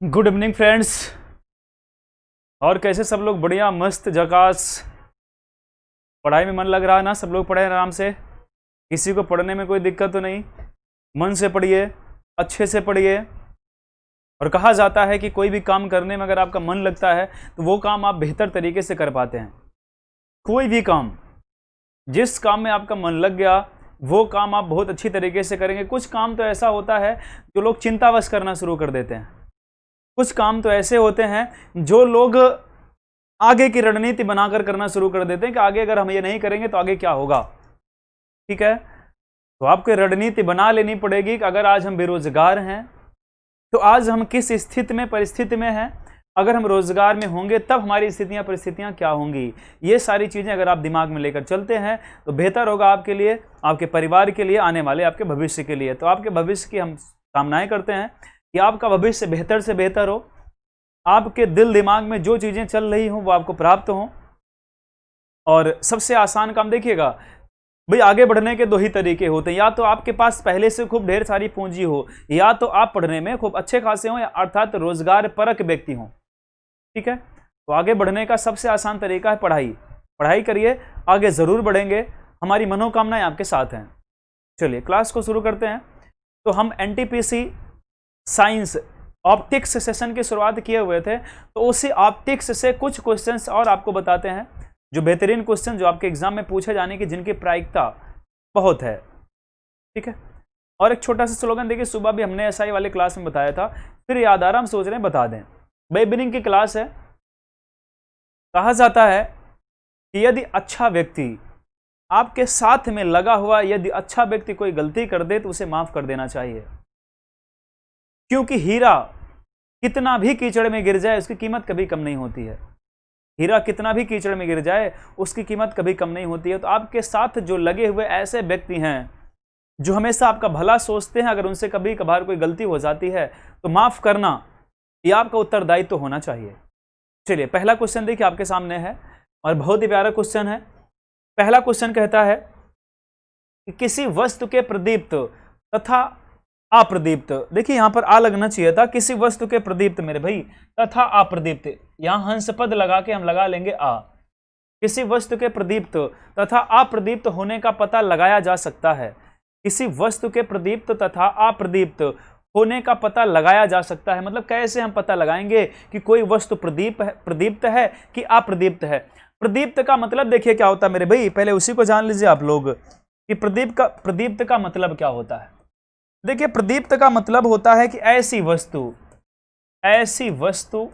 Good evening friends. और कैसे सब लोग? बढ़िया, मस्त, झकास। पढ़ाई में मन लग रहा है ना? सब लोग पढ़े आराम से? किसी को पढ़ने में कोई दिक्कत तो नहीं? मन से पढ़िए, अच्छे से पढ़िए। और कहा जाता है कि कोई भी काम करने में अगर आपका मन लगता है तो वो काम आप बेहतर तरीके से कर पाते हैं। कोई भी काम, जिस काम में आपका मन लग गया वो काम आप बहुत अच्छी तरीके से करेंगे। कुछ काम तो ऐसा होता है जो लोग चिंतावश करना शुरू कर देते हैं। कुछ काम तो ऐसे होते हैं जो लोग आगे की रणनीति बनाकर करना शुरू कर देते हैं कि आगे अगर हम ये नहीं करेंगे तो आगे क्या होगा। ठीक है, तो आपको रणनीति बना लेनी पड़ेगी कि अगर आज हम बेरोजगार हैं तो आज हम किस स्थिति में, परिस्थिति में हैं। अगर हम रोजगार में होंगे तब हमारी स्थितियां, परिस्थितियां क्या होंगी। ये सारी चीजें अगर आप दिमाग में लेकर चलते हैं तो बेहतर होगा आपके लिए, आपके परिवार के लिए, आने वाले आपके भविष्य के लिए। तो आपके भविष्य की हम कामनाएं करते हैं कि आपका भविष्य बेहतर से बेहतर हो। आपके दिल दिमाग में जो चीजें चल रही हों वो आपको प्राप्त हों। और सबसे आसान काम देखिएगा भाई, आगे बढ़ने के दो ही तरीके होते हैं। या तो आपके पास पहले से खूब ढेर सारी पूंजी हो, या तो आप पढ़ने में खूब अच्छे खासे हों, अर्थात रोजगार परक व्यक्ति हों। ठीक है, तो आगे बढ़ने का सबसे आसान तरीका है पढ़ाई। पढ़ाई करिए, आगे जरूर बढ़ेंगे। हमारी मनोकामनाएं आपके साथ हैं। चलिए क्लास को शुरू करते हैं। तो हम एनटीपीसी साइंस ऑप्टिक्स सेशन की शुरुआत किए हुए थे, तो उसी ऑप्टिक्स से कुछ क्वेश्चंस और आपको बताते हैं, जो बेहतरीन क्वेश्चन जो आपके एग्जाम में पूछे जाने की, जिनकी प्रायिकता बहुत है। ठीक है, और एक छोटा सा स्लोगन देखिए, सुबह भी हमने एसआई वाले क्लास में बताया था, फिर याद आ रहा, हम सोच रहे हैं बता दें। इवनिंग की क्लास है। कहा जाता है कि यदि अच्छा व्यक्ति आपके साथ में लगा हुआ, यदि अच्छा व्यक्ति कोई गलती कर दे तो उसे माफ कर देना चाहिए। क्योंकि हीरा कितना भी कीचड़ में गिर जाए उसकी कीमत कभी कम नहीं होती है। हीरा कितना भी कीचड़ में गिर जाए उसकी कीमत कभी कम नहीं होती है। तो आपके साथ जो लगे हुए ऐसे व्यक्ति हैं जो हमेशा आपका भला सोचते हैं, अगर उनसे कभी कभार कोई गलती हो जाती है तो माफ करना ये आपका उत्तरदायित्व होना चाहिए। चलिए पहला क्वेश्चन देखिए आपके सामने है, और बहुत ही प्यारा क्वेश्चन है। पहला क्वेश्चन कहता है कि किसी वस्तु के प्रदीप्त तथा अप्रदीप्त, देखिए यहां पर आ लगना चाहिए था, किसी वस्तु के प्रदीप्त मेरे भाई तथा अप्रदीप्त, यहां हंस पद लगा के हम लगा लेंगे आ। किसी वस्तु के प्रदीप्त तथा अप्रदीप्त होने का पता लगाया जा सकता है। किसी वस्तु के प्रदीप्त तथा अप्रदीप्त होने का पता लगाया जा सकता है, मतलब कैसे हम पता लगाएंगे कि कोई वस्तु प्रदीप्त है कि अप्रदीप्त है। प्रदीप्त का मतलब देखिए क्या होता है मेरे भाई, पहले उसी को जान लीजिए आप लोग कि प्रदीप्त का मतलब क्या होता है। देखिए प्रदीप्त का मतलब होता है कि ऐसी वस्तु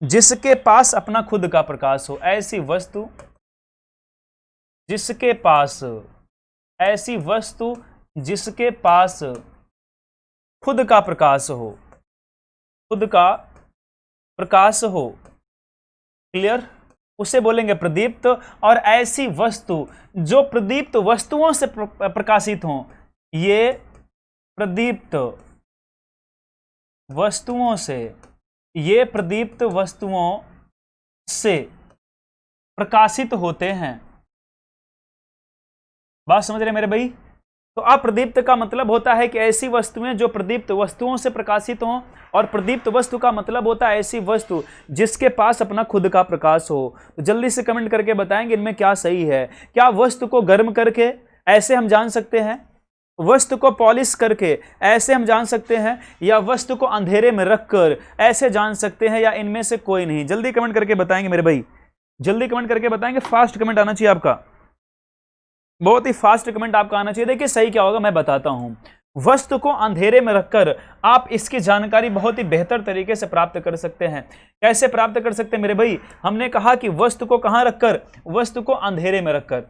जिसके पास अपना खुद का प्रकाश हो। ऐसी वस्तु जिसके पास, ऐसी वस्तु जिसके पास खुद का प्रकाश हो, खुद का प्रकाश हो। क्लियर, उसे बोलेंगे प्रदीप्त। और ऐसी वस्तु जो प्रदीप्त वस्तुओं से प्रकाशित हों, ये प्रदीप्त वस्तुओं से, ये प्रदीप्त वस्तुओं से प्रकाशित होते हैं। बात समझ रहे मेरे भाई? तो अप्रदीप्त का मतलब होता है कि ऐसी वस्तुएं जो प्रदीप्त वस्तुओं से प्रकाशित हों, और प्रदीप्त वस्तु का मतलब होता है ऐसी वस्तु जिसके पास अपना खुद का प्रकाश हो। तो जल्दी से कमेंट करके बताएंगे इनमें क्या सही है। क्या वस्तु को गर्म करके ऐसे हम जान सकते हैं, वस्तु को पॉलिश करके ऐसे हम जान सकते हैं, या वस्तु को अंधेरे में रखकर ऐसे जान सकते हैं, या इनमें से कोई नहीं? जल्दी कमेंट करके बताएंगे मेरे भाई, जल्दी कमेंट करके बताएंगे। फास्ट कमेंट आना चाहिए आपका, बहुत ही फास्ट कमेंट आपका आना चाहिए। देखिए सही क्या होगा मैं बताता हूं। वस्तु को अंधेरे में रखकर आप इसकी जानकारी बहुत ही बेहतर तरीके से प्राप्त कर सकते हैं। कैसे प्राप्त कर सकते हैं मेरे भाई? हमने कहा कि वस्तु को कहां रखकर, वस्तु को अंधेरे में रखकर।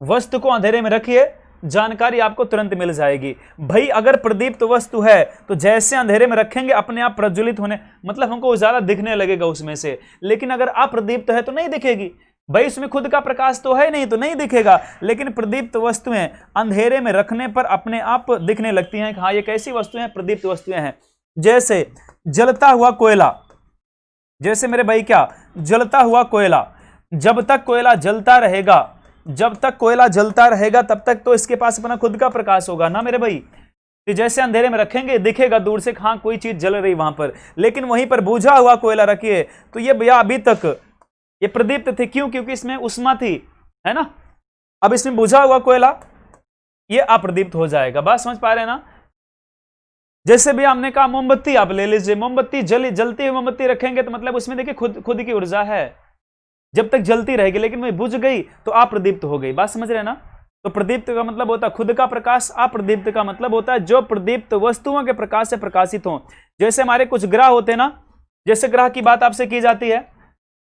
वस्तु को अंधेरे में रखिए, जानकारी आपको तुरंत मिल जाएगी। भाई अगर प्रदीप्त वस्तु है तो जैसे अंधेरे में रखेंगे अपने आप प्रज्वलित होने, मतलब हमको उजाला दिखने लगेगा उसमें से। लेकिन अगर अप्रदीप्त है तो नहीं दिखेगी। भाई उसमें खुद का प्रकाश तो है नहीं, तो नहीं दिखेगा। लेकिन प्रदीप्त वस्तुएं अंधेरे में रखने पर अपने आप दिखने लगती हैं कि हाँ ये कैसी वस्तुएं हैं, प्रदीप्त वस्तुएं हैं। जैसे जलता हुआ कोयला, जैसे मेरे भाई क्या, जलता हुआ कोयला। जब तक कोयला जलता रहेगा, जब तक कोयला जलता रहेगा तब तक तो इसके पास अपना खुद का प्रकाश होगा ना मेरे भाई। कि जैसे अंधेरे में रखेंगे दिखेगा दूर से हाँ कोई चीज जल रही वहां पर, लेकिन वहीं पर बुझा हुआ कोयला रखिए तो ये भैया अभी तक ये प्रदीप्त थे। क्यों? क्योंकि इसमें उष्मा थी, है ना। अब इसमें बुझा हुआ कोयला ये अप्रदीप्त हो जाएगा। बात समझ पा रहे हैं ना। जैसे भी हमने कहा मोमबत्ती आप ले लीजिए, मोमबत्ती जलती हुई मोमबत्ती रखेंगे तो मतलब उसमें देखिए खुद की ऊर्जा है, जब तक जलती रहेगी, लेकिन वही बुझ गई तो अप्रदीप्त हो गई। बात समझ रहे हैं ना। तो प्रदीप्त का मतलब होता है खुद का प्रकाश, अप्रदीप्त का मतलब होता है जो प्रदीप्त वस्तुओं के प्रकाश से प्रकाशित हो। जैसे हमारे कुछ ग्रह होते हैं ना, जैसे ग्रह की बात आपसे की जाती है,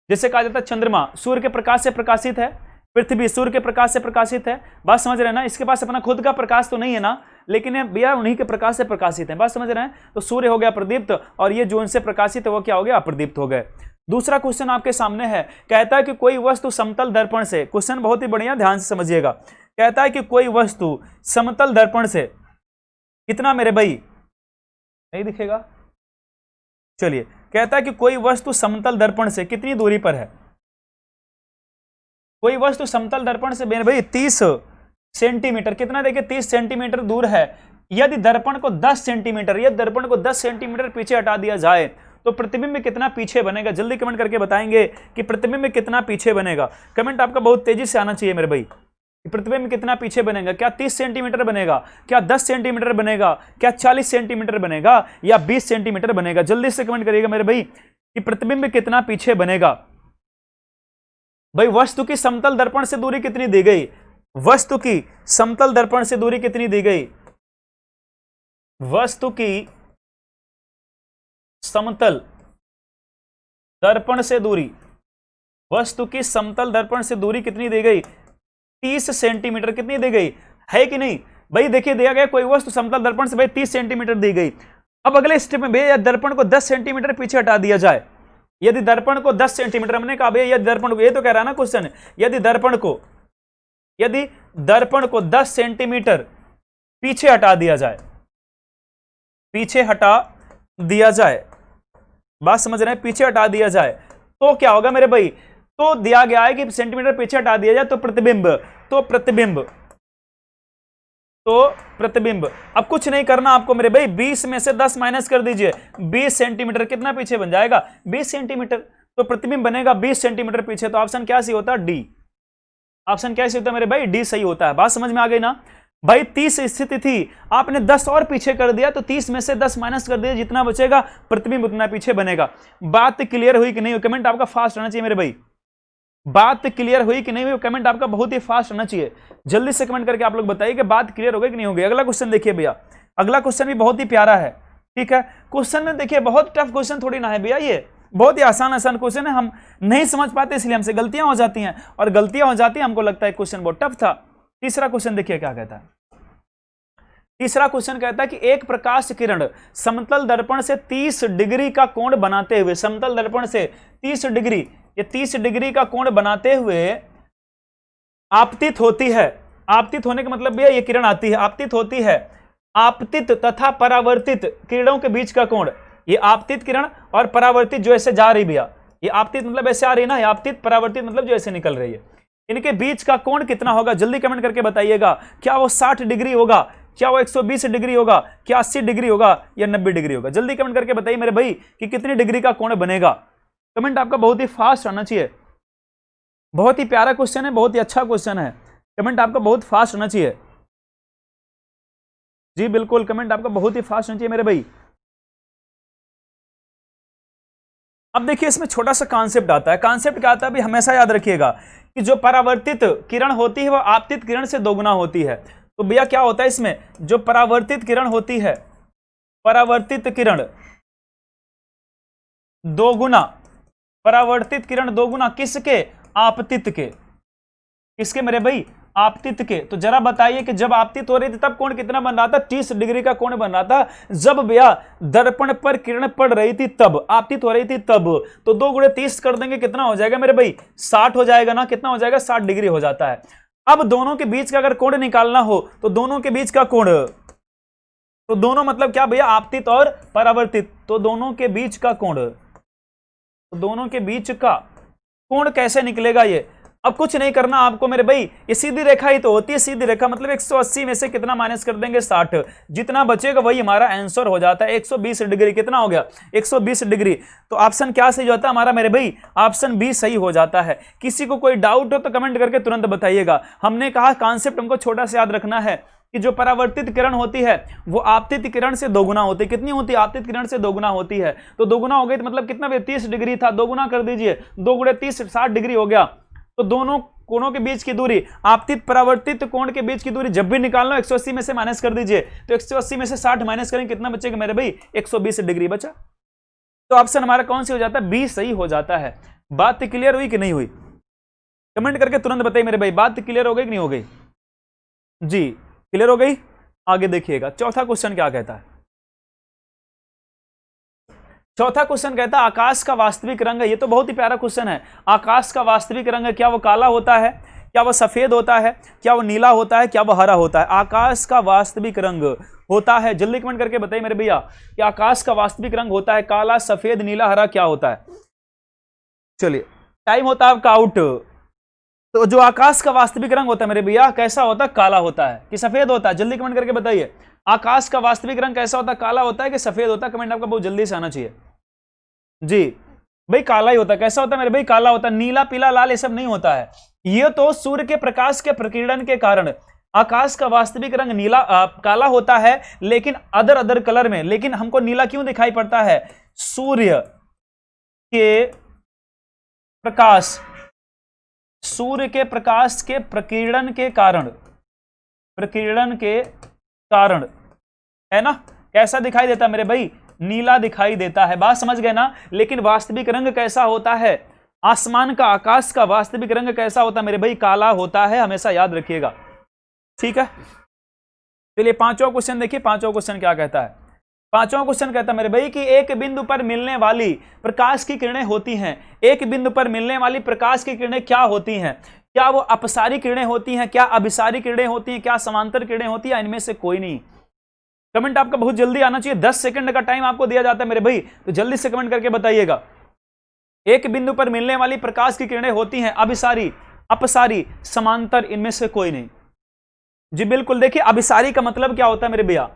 जैसे कहा जाता है चंद्रमा सूर्य के प्रकाश से प्रकाशित है, पृथ्वी सूर्य के प्रकाश से प्रकाशित है। बात समझ रहे हैं ना। इसके पास अपना खुद का प्रकाश तो नहीं है ना, लेकिन भैया उन्हीं के प्रकाश से प्रकाशित है। बात समझ रहे हैं। तो सूर्य हो गया प्रदीप्त और ये जो उनसे प्रकाशित है वो क्या हो गया? अप्रदीप्त हो गए। दूसरा क्वेश्चन आपके सामने है, कहता है कि कोई वस्तु समतल दर्पण से, क्वेश्चन बहुत ही बढ़िया ध्यान से समझिएगा, कहता है कि कोई वस्तु समतल दर्पण से कितना मेरे भाई नहीं दिखेगा, चलिए, कहता है कि कोई वस्तु समतल दर्पण से कितनी दूरी पर है। कोई वस्तु समतल दर्पण से मेरे भाई 30 सेंटीमीटर, कितना देखिए 30 सेंटीमीटर दूर है। यदि दर्पण को 10 सेंटीमीटर, यदि दर्पण को 10 सेंटीमीटर पीछे हटा दिया जाए तो प्रतिबिंब कितना पीछे बनेगा? जल्दी कमेंट करके बताएंगे कि प्रतिबिंब कितना पीछे बनेगा। कमेंट आपका बहुत तेजी से आना चाहिए मेरे भाई। प्रतिबिंब कितना पीछे बनेगा? क्या 30 सेंटीमीटर बनेगा? क्या 10 सेंटीमीटर बनेगा? क्या 40 सेंटीमीटर बनेगा? या 20 सेंटीमीटर बनेगा? जल्दी से कमेंट करिएगा मेरे भाई कि प्रतिबिंब कितना पीछे बनेगा। भाई वस्तु की समतल दर्पण से दूरी कितनी दी गई? वस्तु की समतल दर्पण से दूरी कितनी दी गई? वस्तु की समतल दर्पण से दूरी, वस्तु की समतल दर्पण से दूरी कितनी दी गई? 30 सेंटीमीटर। कितनी दी गई है कि नहीं भाई? देखिए दिया गया कोई वस्तु समतल दर्पण से भाई 30 सेंटीमीटर दी गई। अब अगले स्टेप में भैया दर्पण को 10 सेंटीमीटर पीछे हटा दिया जाए। यदि दर्पण को 10 सेंटीमीटर, हमने कहा भैया यदि दर्पण को, ये तो कह रहा है ना क्वेश्चन, यदि दर्पण को 10 सेंटीमीटर पीछे हटा दिया जाए, पीछे हटा दिया जाए, बात समझ रहे हैं, पीछे हटा दिया जाए तो क्या होगा मेरे भाई? तो दिया गया है कि सेंटीमीटर पीछे हटा दिया जाए तो प्रतिबिंब, अब कुछ नहीं करना आपको मेरे भाई, 20 में से 10 माइनस कर दीजिए, 20 सेंटीमीटर कितना पीछे बन जाएगा? 20 सेंटीमीटर। तो प्रतिबिंब बनेगा 20 सेंटीमीटर पीछे। तो ऑप्शन क्या सही होता है? डी। ऑप्शन क्या सही होता है मेरे भाई? डी सही होता है। बात समझ में आ गई ना भाई। 30 स्थिति थी, आपने 10 और पीछे कर दिया तो 30 में से 10 माइनस कर दिया, जितना बचेगा प्रतिबिंब उतना पीछे बनेगा। बात क्लियर हुई कि नहीं? कमेंट आपका फास्ट रहना चाहिए मेरे भाई। बात क्लियर हुई कि नहीं हुई? कमेंट आपका बहुत ही फास्ट रहना चाहिए। जल्दी से कमेंट करके आप लोग बताइए कि बात क्लियर हो गई कि नहीं हो गई। अगला क्वेश्चन देखिए भैया, अगला क्वेश्चन भी बहुत ही प्यारा है। ठीक है, क्वेश्चन में देखिए बहुत टफ क्वेश्चन थोड़ी ना है भैया, ये बहुत ही आसान क्वेश्चन है। हम नहीं समझ पाते इसलिए हमसे गलतियां हो जाती हैं, और गलतियां हो जाती हैं हमको लगता है क्वेश्चन बहुत टफ था। तीसरा क्वेश्चन देखिए क्या कहता है। तीसरा क्वेश्चन कहता है कि एक प्रकाश किरण समतल दर्पण से 30 डिग्री का कोण बनाते हुए, समतल दर्पण से 30 डिग्री, ये 30 डिग्री का कोण बनाते हुए आपतित होती है। आपतित होने का मतलब भैया ये किरण आती है, आपतित होती है। आपतित तथा परावर्तित किरणों के बीच का कोण, ये आपतित किरण और परावर्तित जो ऐसे जा रही भैया, ये आपतित मतलब ऐसे आ रही ना, आपतित परावर्तित मतलब जो ऐसे निकल रही है, इनके बीच का कोण कितना होगा? जल्दी कमेंट करके बताइएगा। क्या वो 60 डिग्री होगा? क्या वो 120 डिग्री होगा? क्या 80 डिग्री होगा या 90 डिग्री होगा? जल्दी कमेंट करके बताइए मेरे भाई कि कितनी डिग्री का कोण बनेगा। कमेंट आपका बहुत ही फास्ट आना चाहिए। बहुत ही प्यारा क्वेश्चन है, बहुत ही अच्छा क्वेश्चन है। कमेंट आपका बहुत फास्ट होना चाहिए। जी बिल्कुल, कमेंट आपका बहुत ही फास्ट होना चाहिए मेरे भाई। अब देखिए इसमें छोटा सा कॉन्सेप्ट आता है। कॉन्सेप्ट क्या आता है? अभी हमेशा याद रखिएगा कि जो परावर्तित किरण होती है वह आपतित किरण से दोगुना होती है। तो भैया क्या होता है इसमें? जो परावर्तित किरण होती है, परावर्तित किरण दोगुना, परावर्तित किरण दोगुना किसके? आपतित के। किसके मेरे भाई? आपतित के। तो जरा बताइए कि जब आपतित हो रही थी तब कोण कितना बन रहा था? 30 डिग्री का कोण बन रहा था। जब भैया दर्पण पर किरण पड़ रही थी तब, आपतित हो रही थी तब, तो 2 गुणे 30 कर देंगे, कितना हो जाएगा मेरे भाई? 60 हो जाएगा ना। कितना हो जाएगा? 60 डिग्री हो जाता है। अब दोनों के बीच का अगर कोण निकालना हो तो दोनों के बीच का कोण, तो दोनों मतलब क्या भैया? आपतित और परावर्तित, तो दोनों के बीच का कोण, तो दोनों के बीच का कोण कैसे निकलेगा? ये अब कुछ नहीं करना आपको मेरे भाई, ये सीधी रेखा ही तो होती है, सीधी रेखा मतलब 180 में से कितना माइनस कर देंगे 60, जितना बचेगा वही हमारा आंसर हो जाता है 120 डिग्री। कितना हो गया 120 डिग्री। तो ऑप्शन क्या सही होता है हमारा मेरे भाई, ऑप्शन बी सही हो जाता है। किसी को कोई डाउट हो तो कमेंट करके तुरंत बताइएगा। हमने कहा कॉन्सेप्ट हमको छोटा सा याद रखना है कि जो परावर्तित किरण होती है वो आपतित किरण से दोगुना होती है। कितनी होती है, आपतित किरण से दोगुना होती है। तो दोगुना हो गई तो मतलब कितना 30 डिग्री था, दोगुना कर दीजिए, 2 गुणे 30 60 डिग्री हो गया। तो दोनों कोणों के बीच की दूरी, आपतित परावर्तित कोण के बीच की दूरी जब भी निकालना 180 में से माइनस कर दीजिए। तो 180 में से 60 माइनस करें कितना बचेगा मेरे भाई, 120 डिग्री बचा। तो ऑप्शन हमारा कौन सी हो जाता है, बी सही हो जाता है। बात क्लियर हुई कि नहीं हुई, कमेंट करके तुरंत बताइए मेरे भाई, बात क्लियर हो गई कि नहीं हो गई जी, क्लियर हो गई। आगे देखिएगा चौथा क्वेश्चन क्या कहता है। चौथा क्वेश्चन कहता है आकाश का वास्तविक रंग है। ये तो बहुत ही प्यारा क्वेश्चन है। आकाश का वास्तविक रंग है, क्या वो काला होता है, क्या वो सफेद होता है, क्या वो नीला होता है, क्या वो हरा होता है। आकाश का वास्तविक रंग होता है, जल्दी कमेंट करके बताइए मेरे भैया कि आकाश का वास्तविक रंग होता है काला, सफेद, नीला, हरा, क्या होता है। चलिए टाइम होता है आपका आउट। तो जो आकाश का वास्तविक रंग होता है मेरे भैया कैसा होता है, काला होता है कि सफेद होता है, जल्दी कमेंट करके बताइए। आकाश का वास्तविक रंग कैसा होता है, काला होता है कि सफेद होता है। कमेंट आपका बहुत जल्दी से आना चाहिए जी। भाई काला ही होता है। कैसा होता है मेरे भाई, काला होता है। नीला पीला लाल ये सब नहीं होता है। ये तो सूर्य के प्रकाश के प्रकीर्णन के कारण आकाश का वास्तविक रंग नीला काला होता है, लेकिन अदर कलर में। लेकिन हमको नीला क्यों दिखाई पड़ता है, सूर्य के प्रकाश, सूर्य के प्रकाश के प्रकीर्णन के कारण, प्रकीर्णन के कारण है ना। कैसा दिखाई देता है मेरे भाई, नीला दिखाई देता है। बात समझ गए ना। लेकिन वास्तविक रंग कैसा होता है, आसमान का, आकाश का वास्तविक रंग कैसा होता है मेरे भाई, काला होता है, हमेशा याद रखिएगा, ठीक है। चलिए पांचवा क्वेश्चन देखिए। पांचवा क्वेश्चन क्या कहता है। पांचवा क्वेश्चन कहता है मेरे भाई कि एक बिंदु पर मिलने वाली प्रकाश की किरणें होती हैं। एक बिंदु पर मिलने वाली प्रकाश की किरणें क्या होती हैं, क्या वो अपसारी किरणें होती हैं, क्या अभिसारी किरणें होती हैं, क्या समांतर किरणें होती हैं, इनमें से कोई नहीं। कमेंट आपका बहुत जल्दी आना चाहिए, 10 सेकंड का टाइम आपको दिया जाता है मेरे भाई, तो जल्दी से कमेंट करके बताइएगा। एक बिंदु पर मिलने वाली प्रकाश की किरणें होती हैं अभिसारी, अपसारी, समांतर, इनमें से कोई नहीं। जी बिल्कुल। देखिए अभिसारी का मतलब क्या होता है मेरे भैया,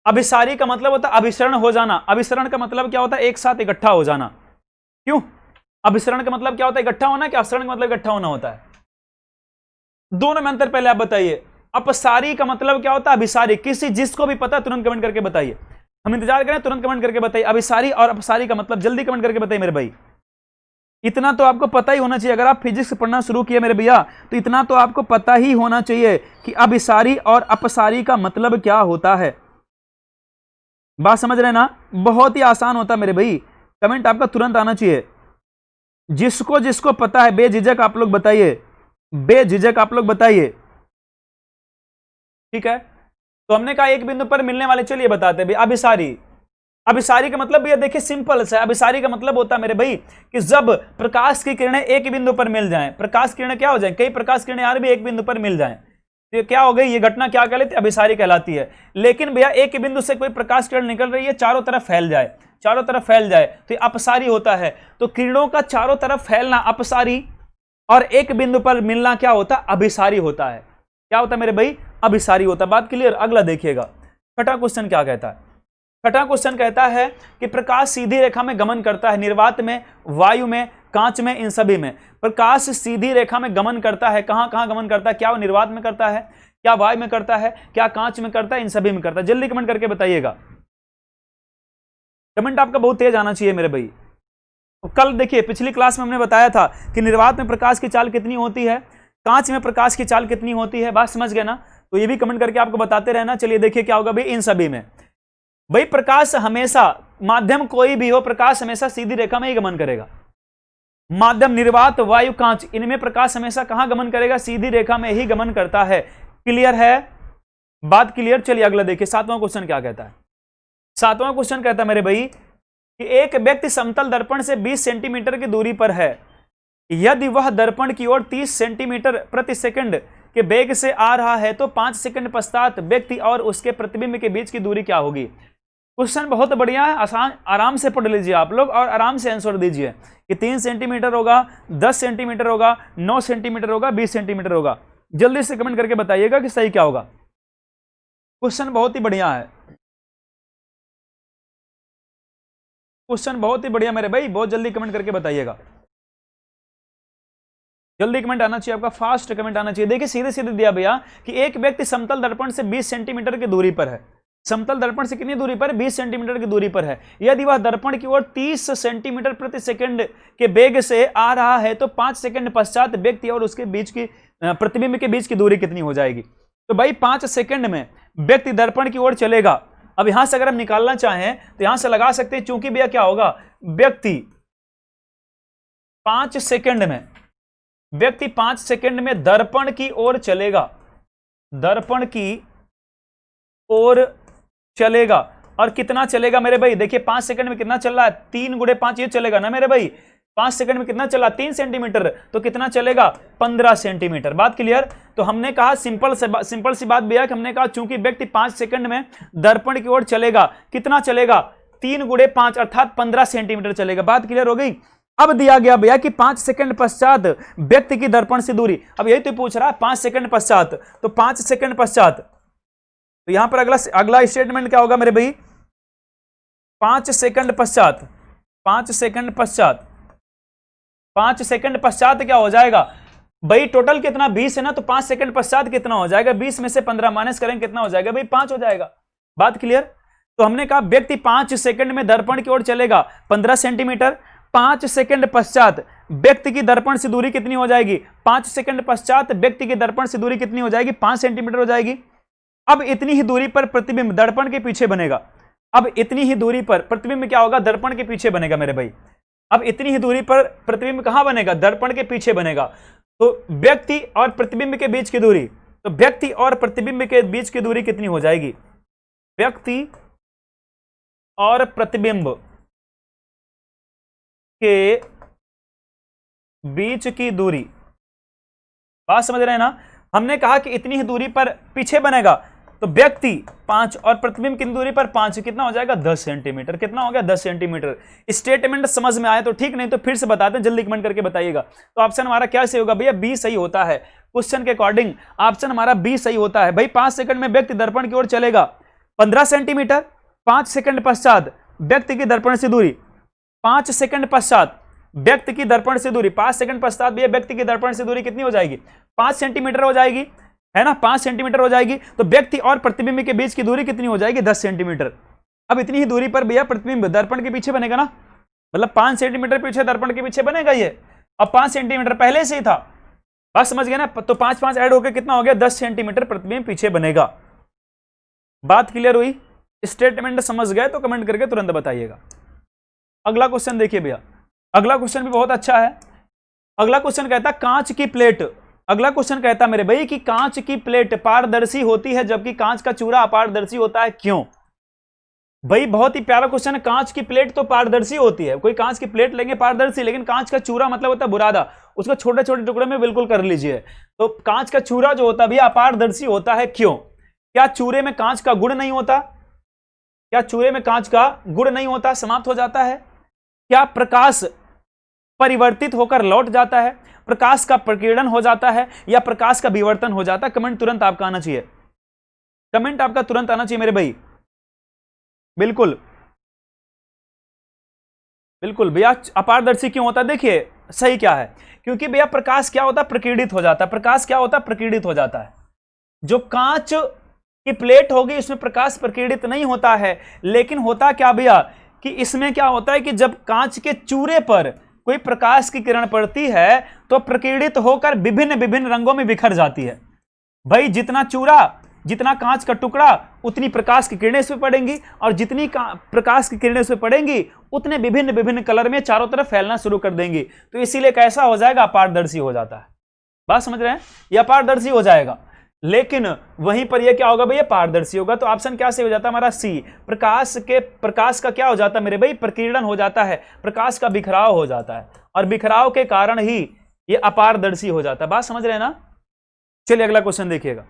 अभिसारी का मतलब होता है अभिसरण हो जाना। अभिसरण का मतलब क्या होता है, एक साथ इकट्ठा हो जाना। क्यों, अभिसरण का मतलब क्या होता है, इकट्ठा होना, कि अपसरण का मतलब इकट्ठा होना होता है। दोनों में अंतर पहले आप बताइए। अपसारी का मतलब क्या होता है, अभिसारी। किसी जिसको भी पता तुरंत कमेंट करके बताइए, हम इंतजार करें, तुरंत कमेंट करके बताइए अभिसारी और अपसारी का मतलब, जल्दी कमेंट करके बताइए मेरे भाई। इतना तो आपको पता ही होना चाहिए, अगर आप फिजिक्स पढ़ना शुरू किए मेरे भैया तो इतना तो आपको पता ही होना चाहिए कि अभिसारी और अपसारी का मतलब क्या होता है। बात समझ रहे हैं ना, बहुत ही आसान होता है मेरे भाई। कमेंट आपका तुरंत आना चाहिए, जिसको जिसको पता है बेझिझक आप लोग बताइए, बेझिझक आप लोग बताइए, ठीक है। तो हमने कहा एक बिंदु पर मिलने वाले, चलिए बताते हैं अभिसारी। अभिसारी का मतलब भैया देखिए सिंपल सा है। अभिसारी का मतलब होता है मेरे भाई कि जब प्रकाश की किरणें एक बिंदु पर मिल जाएं, प्रकाश किरणें क्या हो जाएं, कई प्रकाश किरणें यार भी एक बिंदु पर मिल जाएं, तो क्या हो गई, ये घटना क्या कहलाती है, अभिसारी कहलाती है। लेकिन भैया एक बिंदु से कोई प्रकाश किरण निकल रही है, चारों तरफ फैल जाए, चारों तरफ फैल जाए, तो ये अपसारी होता है। तो किरणों का चारों तरफ फैलना अपसारी, और एक बिंदु पर मिलना क्या होता है, अभिसारी होता है। क्या होता है मेरे भाई, अभिसारी होता है। बात क्लियर। अगला देखिएगा, छठा क्वेश्चन क्या कहता है। छठा क्वेश्चन कहता है कि प्रकाश सीधी रेखा में गमन करता है, निर्वात में, वायु में, कांच में, इन सभी में। प्रकाश सीधी रेखा में गमन करता है, कहां कहां गमन करता है, क्या वो निर्वात में करता है, क्या वायु में करता है, क्या कांच में करता है, इन सभी में करता है। जल्दी कमेंट करके बताइएगा, कमेंट आपका बहुत तेज आना चाहिए मेरे भाई। तो कल देखिए पिछली क्लास में हमने बताया था कि निर्वात में प्रकाश की चाल कितनी होती है, कांच में प्रकाश की चाल कितनी होती है। बात समझ गए ना, तो ये भी कमेंट करके आपको बताते रहना। चलिए देखिए क्या होगा भाई, इन सभी में भाई प्रकाश हमेशा, माध्यम कोई भी हो, प्रकाश हमेशा सीधी रेखा में ही गमन करेगा। माध्यम निर्वात, वायु, कांच, इनमें प्रकाश हमेशा कहां गमन करेगा, सीधी रेखा में ही गमन करता है। क्लियर है, बात क्लियर। चलिए अगला देखिए, सातवां क्वेश्चन क्या कहता है। सातवां क्वेश्चन कहता है मेरे भाई कि एक व्यक्ति समतल दर्पण से 20 सेंटीमीटर की दूरी पर है। यदि वह दर्पण की ओर 30 सेंटीमीटर प्रति सेकंड के वेग से आ रहा है तो 5 सेकंड पश्चात व्यक्ति और उसके प्रतिबिंब के बीच की दूरी क्या होगी। क्वेश्चन बहुत बढ़िया है, आसान, आराम से पढ़ लीजिए आप लोग और आराम से आंसर दीजिए कि 3 सेंटीमीटर होगा, 10 सेंटीमीटर होगा, 9 सेंटीमीटर होगा, 20 सेंटीमीटर होगा। जल्दी से कमेंट करके बताइएगा कि सही क्या होगा। क्वेश्चन बहुत ही बढ़िया है, क्वेश्चन बहुत ही बढ़िया मेरे भाई, बहुत जल्दी कमेंट करके बताइएगा। जल्दी कमेंट आना चाहिए आपका, फास्ट कमेंट आना चाहिए। देखिए सीधे सीधे दिया भैया कि एक व्यक्ति समतल दर्पण से 20 सेंटीमीटर की दूरी पर है। समतल दर्पण से कितनी दूरी पर? 20 सेंटीमीटर की दूरी पर है। यदि वह दर्पण की ओर 30 सेंटीमीटर प्रति सेकंड के वेग से आ रहा है तो 5 सेकंड पश्चात व्यक्ति और उसके बीच की प्रतिबिंब के बीच की दूरी कितनी हो जाएगी? तो भाई 5 सेकंड में व्यक्ति दर्पण की ओर चलेगा। अब यहां से अगर हम निकालना चाहें तो यहां से लगा सकते हैं, चूंकि भैया क्या होगा, व्यक्ति 5 सेकंड में दर्पण की ओर चलेगा, दर्पण की ओर चलेगा। और कितना चलेगा मेरे भाई? देखिए 5 सेकंड में कितना चल रहा है, 3 गुणे 5 ये चलेगा ना मेरे भाई। 5 सेकंड में कितना चला? 3 सेंटीमीटर, तो कितना चलेगा? 15 सेंटीमीटर। बात क्लियर? तो हमने कहा सिंपल सी बात भैया कि हमने कहा चूंकि व्यक्ति 5 सेकंड में दर्पण की ओर चलेगा, कितना चलेगा? 3 गुणे 5 अर्थात 15 सेंटीमीटर चलेगा। बात क्लियर हो गई? अब दिया गया भैया कि 5 सेकंड पश्चात व्यक्ति की दर्पण से दूरी। अब यही तो पूछ रहा है 5 सेकंड पश्चात, तो 5 सेकंड पश्चात, तो यहां पर अगला स्टेटमेंट क्या होगा मेरे भाई? 5 सेकंड पश्चात, 5 सेकंड पश्चात, 5 सेकंड पश्चात क्या हो जाएगा भाई? टोटल कितना 20 है ना, तो 5 सेकंड पश्चात कितना हो जाएगा? 20 में से 15 माइनस करेंगे, कितना हो जाएगा भाई? 5 हो जाएगा। बात क्लियर? तो हमने कहा व्यक्ति 5 सेकंड में दर्पण की ओर चलेगा 15 सेंटीमीटर, 5 सेकंड पश्चात व्यक्ति की दर्पण से दूरी कितनी हो जाएगी? 5 सेकंड पश्चात व्यक्ति की दर्पण से दूरी कितनी हो जाएगी? 5 सेंटीमीटर हो जाएगी। अब इतनी ही दूरी पर प्रतिबिंब दर्पण के पीछे बनेगा। अब इतनी ही दूरी पर प्रतिबिंब क्या होगा? दर्पण के पीछे बनेगा मेरे भाई। अब इतनी ही दूरी पर प्रतिबिंब कहां बनेगा? दर्पण के पीछे बनेगा। तो व्यक्ति और प्रतिबिंब के बीच की दूरी, तो व्यक्ति और प्रतिबिंब के बीच की दूरी कितनी हो जाएगी? व्यक्ति और प्रतिबिंब के बीच की दूरी, बात समझ रहे हैं ना? हमने कहा कि इतनी ही दूरी पर पीछे बनेगा, तो व्यक्ति 5 और प्रतिबिंब की दूरी पर 5, कितना हो जाएगा? 10 सेंटीमीटर। कितना हो गया? 10 सेंटीमीटर। स्टेटमेंट समझ में आए तो ठीक, नहीं तो फिर से बताते हैं, जल्दी कमेंट करके बताइएगा। तो ऑप्शन हमारा क्या सही होगा भैया? बी सही होता है। क्वेश्चन के अकॉर्डिंग ऑप्शन हमारा बी सही होता है भाई। 5 सेकंड में व्यक्ति दर्पण की ओर चलेगा 15 सेंटीमीटर, 5 सेकंड पश्चात व्यक्ति की दर्पण से दूरी, 5 सेकंड पश्चात व्यक्ति की दर्पण से दूरी, 5 सेकंड पश्चात भी व्यक्ति की दर्पण से दूरी कितनी हो जाएगी? 5 सेंटीमीटर हो जाएगी, है ना? 5 सेंटीमीटर हो जाएगी। तो व्यक्ति और प्रतिबिंब के बीच की दूरी कितनी हो जाएगी? 10 सेंटीमीटर। अब इतनी ही दूरी पर भैया प्रतिबिंब दर्पण के पीछे बनेगा ना, मतलब 5 सेंटीमीटर पीछे दर्पण के पीछे बनेगा ये। अब 5 सेंटीमीटर पहले से ही था, बात समझ गए ना? तो 5 ऐड होकर कितना हो गया? 10 सेंटीमीटर प्रतिबिंब पीछे बनेगा। बात क्लियर हुई? स्टेटमेंट समझ गए तो कमेंट करके तुरंत बताइएगा। अगला क्वेश्चन देखिए भैया, अगला क्वेश्चन भी बहुत अच्छा है। अगला क्वेश्चन कहता है कांच की प्लेट, अगला क्वेश्चन कहता है मेरे भाई कि कांच की प्लेट पारदर्शी होती है जबकि कांच का चूरा अपारदर्शी होता है, क्यों? भाई बहुत ही प्यारा क्वेश्चन है। कांच की प्लेट तो पारदर्शी होती है, कोई कांच की प्लेट लेंगे पारदर्शी, लेकिन कांच का चूरा मतलब होता है बुरादा, उसको छोटे छोटे टुकड़े में बिल्कुल कर लीजिए। तो कांच का चूरा जो होता है भैया अपारदर्शी होता है, क्यों? क्या चूरे में कांच का गुण नहीं होता? क्या चूरे में कांच का गुण नहीं होता, समाप्त हो जाता है? क्या प्रकाश परिवर्तित होकर लौट जाता है? प्रकाश का प्रकीर्णन हो जाता है या प्रकाश का विवर्तन हो जाता है? कमेंट तुरंत आपका आना चाहिए, कमेंट आपका तुरंत आना चाहिए मेरे भाई। बिल्कुल बिल्कुल भैया, अपारदर्शी क्यों होता है? देखिए सही क्या है, क्योंकि भैया प्रकाश क्या होता है? प्रकीर्णित हो जाता है। प्रकाश क्या होता है? प्रकीर्णित हो जाता है। जो कांच की प्लेट होगी इसमें प्रकाश प्रकीर्णित नहीं होता है, लेकिन होता क्या भैया कि इसमें क्या होता है कि जब कांच के चूरे पर कोई प्रकाश की किरण पड़ती है तो प्रकीर्णित होकर विभिन्न विभिन्न रंगों में बिखर जाती है। भाई जितना चूरा, जितना कांच का टुकड़ा, उतनी प्रकाश की किरणें इसमें पड़ेंगी, और जितनी प्रकाश की किरणें इसमें पड़ेंगी उतने विभिन्न विभिन्न कलर में चारों तरफ फैलना शुरू कर देंगी। तो इसीलिए कैसा हो जाएगा? अपारदर्शी हो जाता है। बात समझ रहे हैं? यह अपारदर्शी हो जाएगा, लेकिन वहीं पर यह क्या होगा भैया? पारदर्शी होगा। तो ऑप्शन क्या से हो जाता है हमारा? सी। प्रकाश का क्या हो जाता है मेरे भाई? प्रकीर्णन हो जाता है, प्रकाश का बिखराव हो जाता है, और बिखराव के कारण ही यह अपारदर्शी हो जाता है। बात समझ रहे हैं ना? चलिए अगला क्वेश्चन देखिएगा।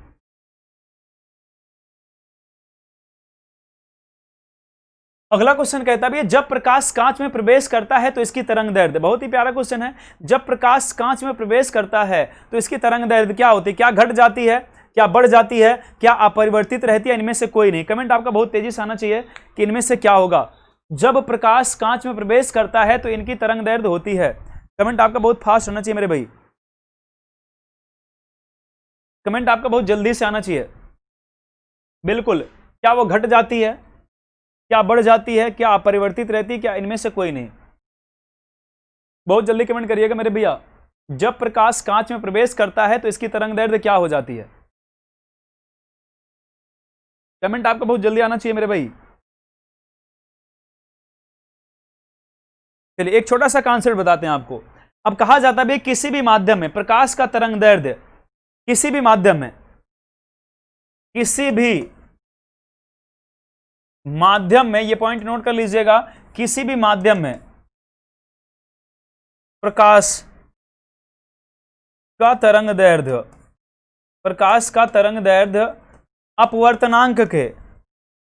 अगला क्वेश्चन कहता है जब प्रकाश कांच में प्रवेश करता है तो इसकी तरंग दैर्ध्य, बहुत ही प्यारा क्वेश्चन है, जब प्रकाश कांच में प्रवेश करता है तो इसकी तरंग दैर्ध्य क्या होती है, क्या घट जाती है, क्या बढ़ जाती है, क्या अपरिवर्तित रहती है, इनमें से कोई नहीं। कमेंट आपका बहुत तेजी से आना चाहिए कि इनमें से क्या होगा। जब प्रकाश कांच में प्रवेश करता है तो इनकी तरंग दैर्ध्य होती है। कमेंट आपका बहुत फास्ट होना चाहिए मेरे भाई, कमेंट आपका बहुत जल्दी से आना चाहिए। बिल्कुल, क्या वो घट जाती है, क्या बढ़ जाती है, क्या अपरिवर्तित रहती है, क्या इनमें से कोई नहीं। बहुत जल्दी कमेंट करिएगा मेरे भैया। जब प्रकाश कांच में प्रवेश करता है तो इसकी तरंग दैर्ध्य क्या हो जाती है। कमेंट आपका बहुत जल्दी आना चाहिए मेरे भाई। चलिए एक छोटा सा कॉन्सेप्ट बताते हैं आपको। अब कहा जाता है भाई किसी भी माध्यम में प्रकाश का तरंग दैर्ध्य, किसी भी माध्यम में, किसी भी माध्यम में, ये पॉइंट नोट कर लीजिएगा, किसी भी माध्यम में प्रकाश का तरंग दैर्ध्य, प्रकाश का तरंग दैर्ध्य अपवर्तनांक के,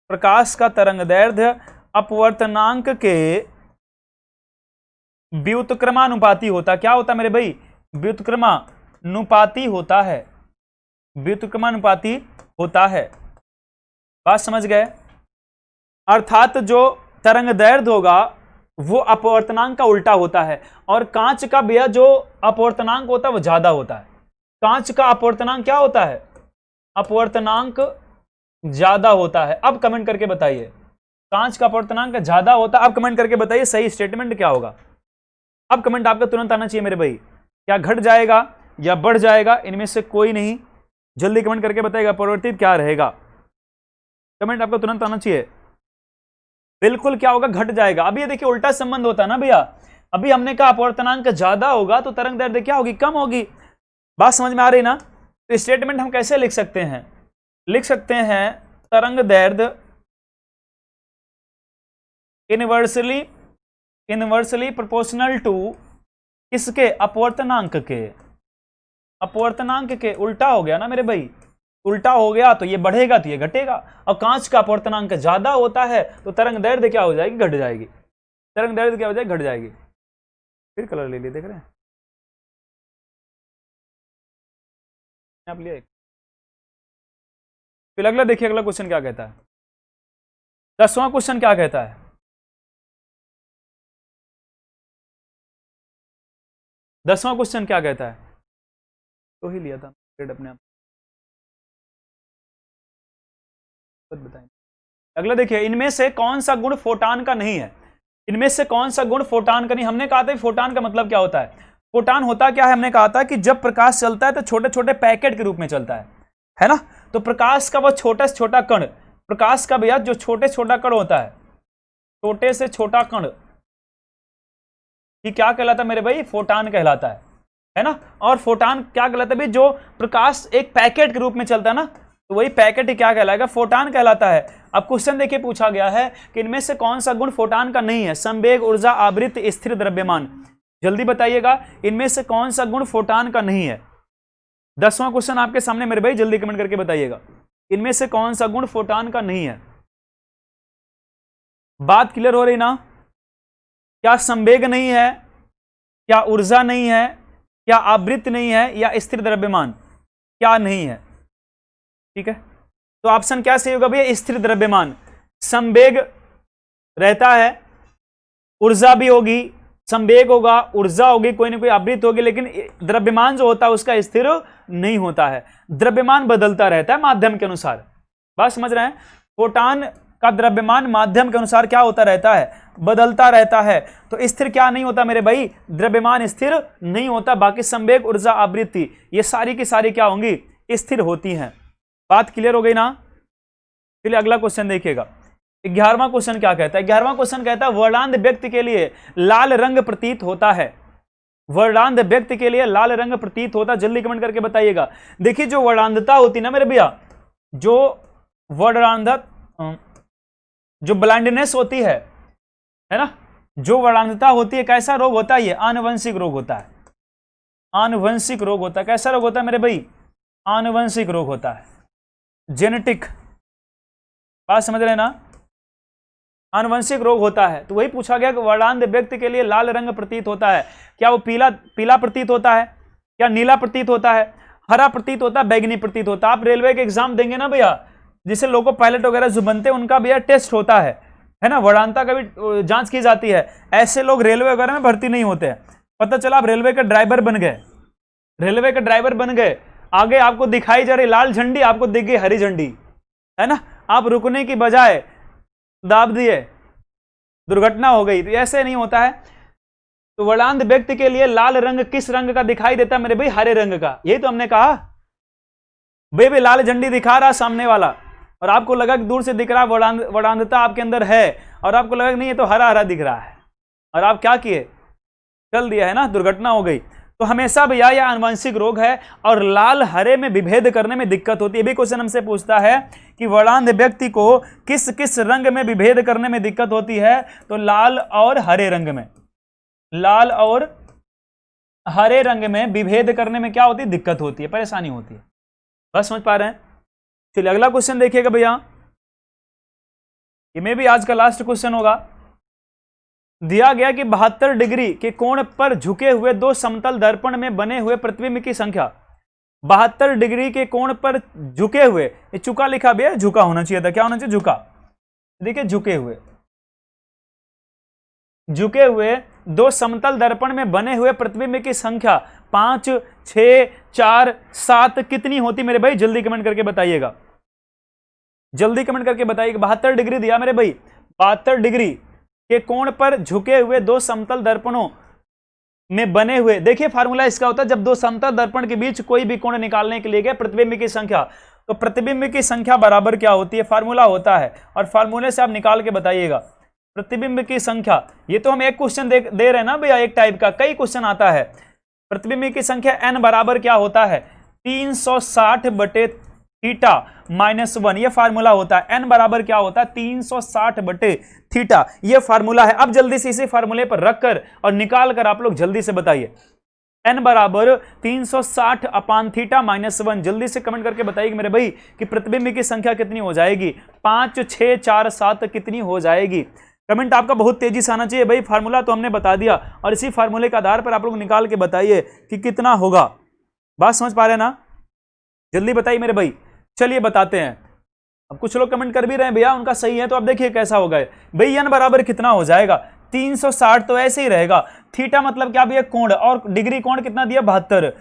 प्रकाश का तरंग दैर्ध्य अपवर्तनांक के व्युत्क्रमानुपाती होता। क्या होता मेरे भाई, व्युत्क्रमानुपाती होता है, व्युत्क्रमानुपाती होता है। बात समझ गए। अर्थात जो तरंग दैर्ध्य होगा वो अपवर्तनांक का उल्टा होता है, और कांच का भैया जो अपवर्तनांक होता है वो ज्यादा होता है। कांच का अपवर्तनांक क्या होता है, अपवर्तनांक ज्यादा होता है। अब कमेंट करके बताइए, कांच का अपवर्तनांक ज्यादा होता है। अब कमेंट करके बताइए सही स्टेटमेंट क्या होगा। अब कमेंट आपका तुरंत आना चाहिए मेरे भाई, क्या घट जाएगा या बढ़ जाएगा, इनमें से कोई नहीं। जल्दी कमेंट करके बताइएगा परिवर्तित क्या रहेगा। कमेंट आपका तुरंत आना चाहिए। बिल्कुल क्या होगा, घट जाएगा। अभी ये देखिए उल्टा संबंध होता है ना भैया। अभी हमने कहा अपवर्तनांक ज्यादा होगा तो तरंग दैर्ध्य क्या होगी, कम होगी। बात समझ में आ रही ना। तो स्टेटमेंट हम कैसे लिख सकते हैं, लिख सकते हैं तरंग दैर्ध्य इनवर्सली प्रोपोर्शनल टू किसके, अपवर्तनांक के। अपवर्तनांक के उल्टा हो गया ना मेरे भाई, उल्टा हो गया तो ये बढ़ेगा तो ये घटेगा। और कांच का अपवर्तनांक ज्यादा होता है तो तरंग दैर्ध्य क्या हो जाएगी, घट जाएगी। तरंग दैर्ध्य क्या हो जाएगी, घट जाएगी। फिर कलर ले लिए, देख रहे हैं आप लिए। फिर अगला देखिए, अगला क्वेश्चन क्या कहता है। 10वां क्वेश्चन क्या कहता है, 10वां क्वेश्चन क्या कहता है, तो ही लिया था अपने आप बताएं। अगला देखिए, इनमें से कौन सा गुण फोटान का नहीं है। इनमें से कौन सा गुण फोटान का नहीं। हमने कहा था फोटान का मतलब क्या होता है, फोटान होता क्या है, हमने कहा था कि जब प्रकाश चलता है तो छोटे छोटे पैकेट के रूप में चलता है ना। तो प्रकाश का वह छोटा से छोटा कण, प्रकाश का भैया जो छोटे छोटा कण होता है, छोटे से छोटा कण, ये क्या कहलाता है मेरे भाई, फोटान कहलाता है ना। और फोटान क्या कहलाता है भाई, जो प्रकाश एक पैकेट के रूप में चलता है ना, तो वही पैकेट ही क्या कहलाएगा, फोटान कहलाता है। अब क्वेश्चन देखिए पूछा गया है कि इनमें से कौन सा गुण फोटान का नहीं है। संवेग, ऊर्जा, आवृत्त, स्थिर, द्रव्यमान। जल्दी बताइएगा इनमें से कौन सा गुण फोटान का नहीं है। 10वां क्वेश्चन आपके सामने मेरे भाई, जल्दी कमेंट करके बताइएगा इनमें से कौन सा गुण फोटान का नहीं है। बात क्लियर हो रही ना। क्या संवेग नहीं है, क्या ऊर्जा नहीं है, क्या आवृत्त नहीं है, या स्थिर द्रव्यमान, क्या नहीं है। ठीक है, तो ऑप्शन क्या सही होगा भैया, स्थिर द्रव्यमान। संवेग रहता है, ऊर्जा भी होगी, संवेग होगा, ऊर्जा होगी, कोई ना कोई आवृत्त होगी, लेकिन द्रव्यमान जो होता है उसका स्थिर नहीं होता है। द्रव्यमान बदलता रहता है माध्यम के अनुसार। बात समझ रहे हैं। फोटान का द्रव्यमान माध्यम के अनुसार क्या होता रहता है, बदलता रहता है। तो स्थिर क्या नहीं होता मेरे भाई, द्रव्यमान स्थिर नहीं होता। बाकी संवेग, ऊर्जा, आवृत्ति ये सारी की सारी क्या होंगी, स्थिर होती हैं। बात क्लियर हो गई ना। चलिए अगला क्वेश्चन देखिएगा। 11वां क्वेश्चन क्या कहता है। 11वां क्वेश्चन कहता है वर्णांध व्यक्ति के लिए लाल रंग प्रतीत होता है। वर्णांध व्यक्ति के लिए लाल रंग प्रतीत होता है। जल्दी कमेंट करके बताइएगा। देखिए जो वर्णांधता होती ना मेरे भैया, जो वर्णांध, जो ब्लाइंडनेस होती है ना, जो वर्णांधता होती है, कैसा रोग होता है, ये आनुवंशिक रोग होता है। आनुवंशिक रोग होता है। कैसा रोग होता है मेरे भाई, आनुवंशिक रोग होता है, जेनेटिक। बात समझ रहे हैं ना। आनुवंशिक रोग होता है। तो वही पूछा गया कि वर्णांध व्यक्ति के लिए लाल रंग प्रतीत होता है, क्या वो पीला पीला प्रतीत होता है, क्या नीला प्रतीत होता है, हरा प्रतीत होता है, बैगनी प्रतीत होता है। आप रेलवे के एग्जाम देंगे ना भैया, जिससे लोको पायलट वगैरह जो बनते हैं उनका भैया टेस्ट होता है ना, वर्णांधता का भी जांच की जाती है। ऐसे लोग रेलवे वगैरह में भर्ती नहीं होते हैं। पता चला आप रेलवे का ड्राइवर बन गए, रेलवे का ड्राइवर बन गए, आगे आपको दिखाई जा रही लाल झंडी, आपको दिख गई हरी झंडी, है ना, आप रुकने की बजाय दाब दिए, दुर्घटना हो गई। तो ऐसे नहीं होता है। तो वर्णांध व्यक्ति के लिए लाल रंग किस रंग का दिखाई देता है मेरे भाई? हरे रंग का। यही तो हमने कहा भाई लाल झंडी दिखा रहा सामने वाला, और आपको लगा कि दूर से दिख रहा वर्णांधता आपके अंदर है, और आपको लगा कि नहीं ये तो हरा हरा दिख रहा है, और आप क्या किए? चल दिया, है ना, दुर्घटना हो गई। तो हमेशा भैया यह आनुवंशिक रोग है, और लाल हरे में विभेद करने में दिक्कत होती है। भी क्वेश्चन हमसे पूछता है कि वर्णांध व्यक्ति को किस किस रंग में विभेद करने में दिक्कत होती है? तो लाल और हरे रंग में, लाल और हरे रंग में विभेद करने में क्या होती है? दिक्कत होती है, परेशानी होती है। बस समझ पा रहे हैं? चलिए अगला क्वेश्चन देखिएगा भैया, ये में भी आज का लास्ट क्वेश्चन होगा। दिया गया कि 72 डिग्री के कोण पर झुके हुए दो समतल दर्पण में बने हुए प्रतिबिंब की संख्या, 72 डिग्री के कोण पर झुके हुए, ये चुका लिखा भी है, झुका होना चाहिए था, क्या होना चाहिए? झुका। देखिए झुके हुए दो समतल दर्पण में बने हुए प्रतिबिंब की संख्या 5, 6, 4, 7 कितनी होती मेरे भाई? जल्दी कमेंट करके बताइएगा, जल्दी कमेंट करके बताइएगा। 72 डिग्री दिया मेरे भाई, 72 डिग्री के कोण पर झुके हुए दो समतल दर्पणों में बने हुए, देखिए फार्मूला इसका होता है जब दो समतल दर्पण के बीच कोई भी कोण निकालने के लिए गए प्रतिबिंब की संख्या, तो प्रतिबिंब की संख्या बराबर क्या होती है? फार्मूला होता है, और फार्मूले से आप निकाल के बताइएगा प्रतिबिंब की संख्या। ये तो हम एक क्वेश्चन दे रहे हैं ना भैया, एक टाइप का कई क्वेश्चन आता है। प्रतिबिंब की संख्या n बराबर क्या होता है? 360 बटे थीटा माइनस 1, यह फार्मूला होता है। n बराबर क्या होता है? 360 बटे थीटा, यह फार्मूला है। अब जल्दी से इसी फार्मूले पर रखकर और निकाल कर आप लोग जल्दी से बताइए। n बराबर 360 अपान थीटा माइनस 1, जल्दी से कमेंट करके बताइए मेरे भाई कि प्रतिबिंब की संख्या कितनी हो जाएगी? 5, 6, 4, 7 कितनी हो जाएगी? कमेंट आपका बहुत तेजी से आना चाहिए भाई। फार्मूला तो हमने बता दिया, और इसी फार्मूले के आधार पर आप लोग निकाल के बताइए कि कितना होगा। बात समझ पा रहे हैं ना? जल्दी बताइए मेरे भाई। चलिए बताते हैं। अब कुछ लोग कमेंट कर भी रहे हैं भैया उनका सही है, तो अब देखिए कैसा होगा भाई। n बराबर कितना हो जाएगा? 360 तो ऐसे ही रहेगा। थीटा मतलब क्या भैया? कोण, और डिग्री कोण कितना दिया? 72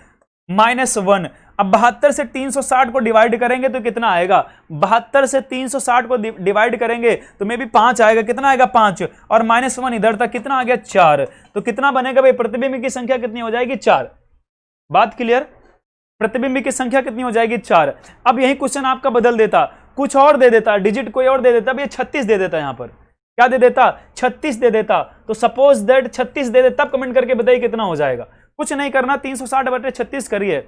माइनस 1। अब 72 से 360 को डिवाइड करेंगे तो कितना आएगा? 72 से 360 को डिवाइड करेंगे तो मे भी 5 आएगा। कितना आएगा? 5, और माइनस 1 इधर तक, कितना आ गया? 4। तो कितना बनेगा भाई? प्रतिबिंब की संख्या कितनी हो जाएगी? 4। बात क्लियर? प्रतिबिंब की संख्या कितनी हो जाएगी? 4। अब यही क्वेश्चन आपका बदल देता, कुछ और दे देता, डिजिट कोई और दे देता, अब ये 36 दे देता, यहां पर क्या दे देता? 36 दे देता। तो सपोज दैट 36 दे दे, तब कमेंट करके बताइए कितना हो जाएगा। कुछ नहीं करना, 360 बटे 36 करिए।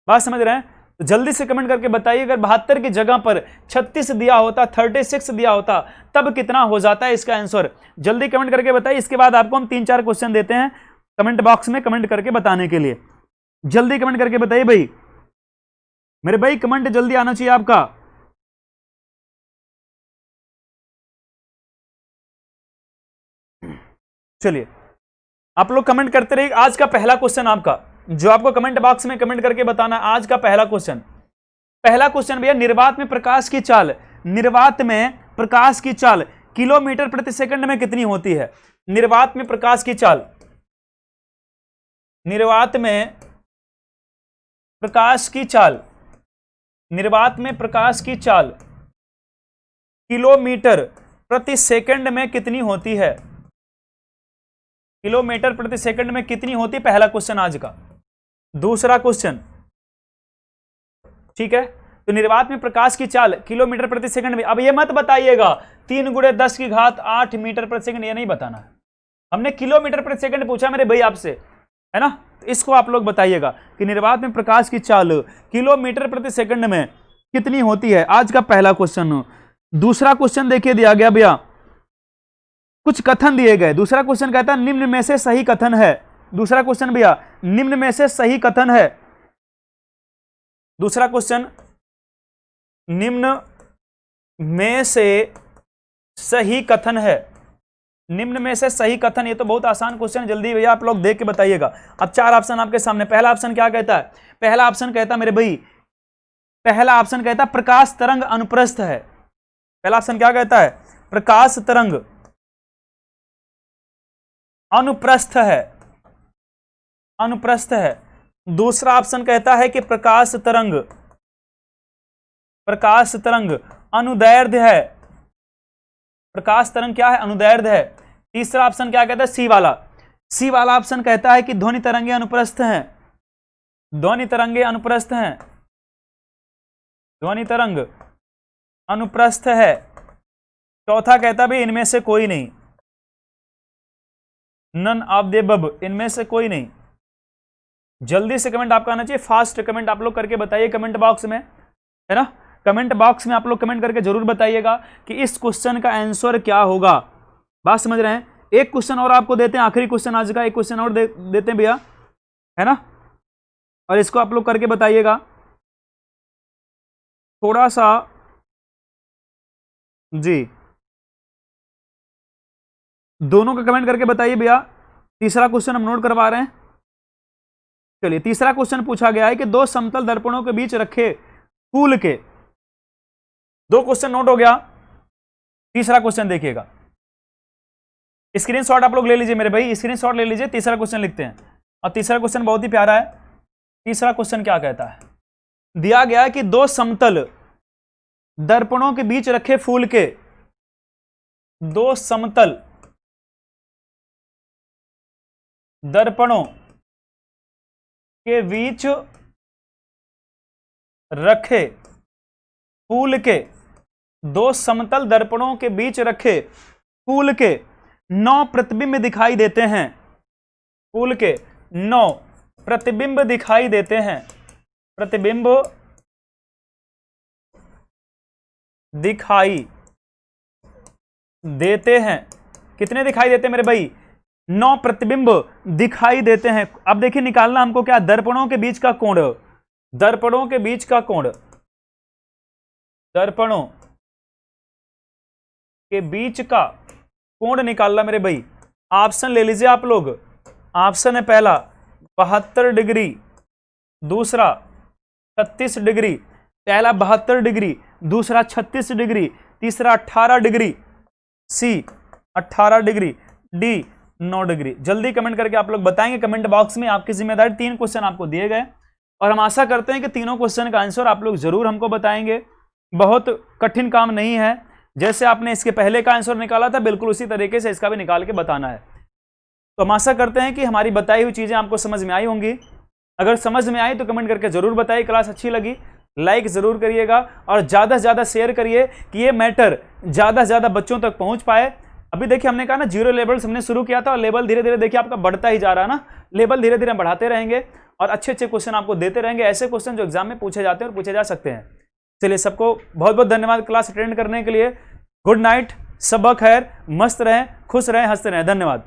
बात समझ रहे हैं? तो जल्दी से कमेंट करके बताइए, अगर 72 की जगह पर 36 दिया होता, 36 दिया होता, तब कितना हो जाता है इसका आंसर? जल्दी कमेंट करके बताइए। इसके बाद आपको हम 3-4 क्वेश्चन देते हैं कमेंट बॉक्स में कमेंट करके बताने के लिए। जल्दी कमेंट करके बताइए भाई मेरे भाई, कमेंट जल्दी आना चाहिए आपका। चलिए आप लोग कमेंट करते रहिए। आज का पहला क्वेश्चन आपका, जो आपको कमेंट बॉक्स में कमेंट करके बताना, आज का पहला क्वेश्चन भैया, निर्वात में प्रकाश की चाल, निर्वात में प्रकाश की चाल किलोमीटर प्रति सेकंड में कितनी होती है? निर्वात में प्रकाश की चाल, निर्वात में प्रकाश की चाल, निर्वात में प्रकाश की चाल किलोमीटर प्रति सेकंड में कितनी होती है? किलोमीटर प्रति सेकंड में कितनी होती? पहला क्वेश्चन आज का। दूसरा क्वेश्चन, ठीक है, तो निर्वात में प्रकाश की चाल किलोमीटर प्रति सेकंड में। अब ये मत बताइएगा 3 × 10⁸ मीटर प्रति सेकंड, ये नहीं बताना है। हमने किलोमीटर प्रति सेकंड पूछा मेरे भाई आपसे, है ना? तो इसको आप लोग बताइएगा कि निर्वात में प्रकाश की चाल किलोमीटर प्रति सेकंड में कितनी होती है। आज का पहला क्वेश्चन। दूसरा क्वेश्चन देखिए दिया गया भैया, कुछ कथन दिए गए। दूसरा क्वेश्चन कहता है निम्न में से सही कथन है। दूसरा क्वेश्चन भैया, निम्न में से सही कथन है। दूसरा क्वेश्चन, निम्न में से सही कथन है? निम्न में से सही कथन, ये तो बहुत आसान क्वेश्चन, जल्दी भैया आप लोग देख के बताइएगा। अब 4 ऑप्शन आपके सामने। पहला ऑप्शन क्या कहता है? पहला ऑप्शन कहता है मेरे भाई, पहला ऑप्शन कहता है प्रकाश तरंग अनुप्रस्थ है। पहला ऑप्शन क्या कहता है? प्रकाश तरंग अनुप्रस्थ है, अनुप्रस्थ है। दूसरा ऑप्शन कहता है कि प्रकाश तरंग अनुदैर्ध्य है। प्रकाश तरंग क्या है? अनुदैर्ध्य है। तीसरा ऑप्शन क्या कहता है? सी वाला ऑप्शन कहता है कि ध्वनि तरंगे अनुप्रस्थ हैं, ध्वनि तरंगे अनुप्रस्थ हैं, ध्वनि तरंग अनुप्रस्थ है। चौथा कहता है भाई इनमें से कोई नहीं, नन ऑफ द अबव, इनमें से कोई नहीं। जल्दी से कमेंट आपका आना चाहिए, फास्ट कमेंट आप लोग करके बताइए कमेंट बॉक्स में, है ना। कमेंट बॉक्स में आप लोग कमेंट करके जरूर बताइएगा कि इस क्वेश्चन का आंसर क्या होगा। बात समझ रहे हैं? एक क्वेश्चन और आपको देते हैं, आखिरी क्वेश्चन आज का, एक क्वेश्चन और देते हैं भैया, है ना। और इसको आप लोग करके बताइएगा थोड़ा सा जी, दोनों का कमेंट करके बताइए भैया। तीसरा क्वेश्चन हम नोट करवा रहे हैं। चलिए, तीसरा क्वेश्चन पूछा गया है कि दो समतल दर्पणों के बीच रखे फूल के, दो क्वेश्चन नोट हो गया। तीसरा क्वेश्चन देखिएगा, स्क्रीनशॉट आप लोग ले लीजिए मेरे भाई, स्क्रीनशॉट ले लीजिए। तीसरा क्वेश्चन लिखते हैं, और तीसरा क्वेश्चन बहुत ही प्यारा है। तीसरा क्वेश्चन क्या कहता है? दिया गया है कि दो समतल दर्पणों के बीच रखे फूल के, दो समतल दर्पणों के बीच रखे फूल के, दो समतल दर्पणों के बीच रखे फूल के 9 प्रतिबिंब दिखाई देते हैं। फूल के 9 प्रतिबिंब दिखाई देते हैं, प्रतिबिंब दिखाई देते हैं। कितने दिखाई देते हैं मेरे भाई? 9 प्रतिबिंब दिखाई देते हैं। अब देखिए, निकालना हमको क्या? दर्पणों के बीच का कोण, दर्पणों के बीच का कोण, दर्पणों के बीच का कोण निकालना मेरे भाई। ऑप्शन ले लीजिए आप लोग। ऑप्शन है पहला 72 डिग्री, दूसरा 36 डिग्री, पहला 72 डिग्री, दूसरा 36 डिग्री, तीसरा 18 डिग्री, सी 18 डिग्री, डी 9 डिग्री। जल्दी कमेंट करके आप लोग बताएंगे कमेंट बॉक्स में। आपकी जिम्मेदारी, 3 क्वेश्चन आपको दिए गए और हम आशा करते हैं कि तीनों क्वेश्चन का आंसर आप लोग जरूर हमको बताएंगे। बहुत कठिन काम नहीं है, जैसे आपने इसके पहले का आंसर निकाला था बिल्कुल उसी तरीके से इसका भी निकाल के बताना है। तो हम आशा करते हैं कि हमारी बताई हुई चीजें आपको समझ में आई होंगी। अगर समझ में आई तो कमेंट करके जरूर बताइए। क्लास अच्छी लगी लाइक जरूर करिएगा और ज्यादा से ज्यादा शेयर करिए कि ये मैटर ज्यादा से ज्यादा बच्चों तक पहुंच पाए। अभी देखिए, हमने कहा ना 0 लेवल हमने शुरू किया था और लेवल धीरे धीरे देखिए आपका बढ़ता ही जा रहा है ना। लेवल धीरे धीरे बढ़ाते रहेंगे और अच्छे अच्छे क्वेश्चन आपको देते रहेंगे, ऐसे क्वेश्चन जो एग्जाम में पूछे जाते हैं और पूछे जा सकते हैं। चलिए, सबको बहुत बहुत धन्यवाद क्लास अटेंड करने के लिए। गुड नाइट, सबक खैर, मस्त रहें, खुश रहें, हंसते रहें। धन्यवाद।